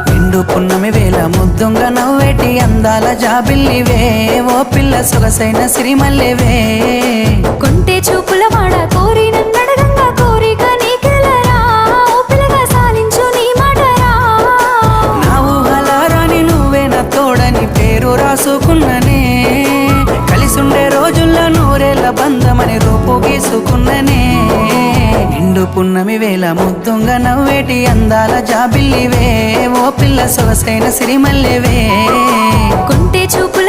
నిండు పున్నమి వేళ ముద్దుంగ నవ్వేటి అందాల జాబిల్లివే ఓ పిల్ల సొగసైన సిరిమల్లెవే కొంటే చూపుల వాడ కోరి నన్నడగంగా కోరిక నీకెలరా ఓ పిల్లగా సాలించు నీ మాటరా నా ఊహలారాని నువ్వే నా తోడని పేరు రాసుకున్ననే కలిసుండే రోజుల్లో నూరేళ్ల బంధమని రూపు గీసుకున్ననే నిండు పున్నమి వేళ ముద్దుంగ నవ్వేటి అందాల జాబిల్లివే ఓ పిల్ల సొగసైన సిరిమల్లెవే కొంటే చూపు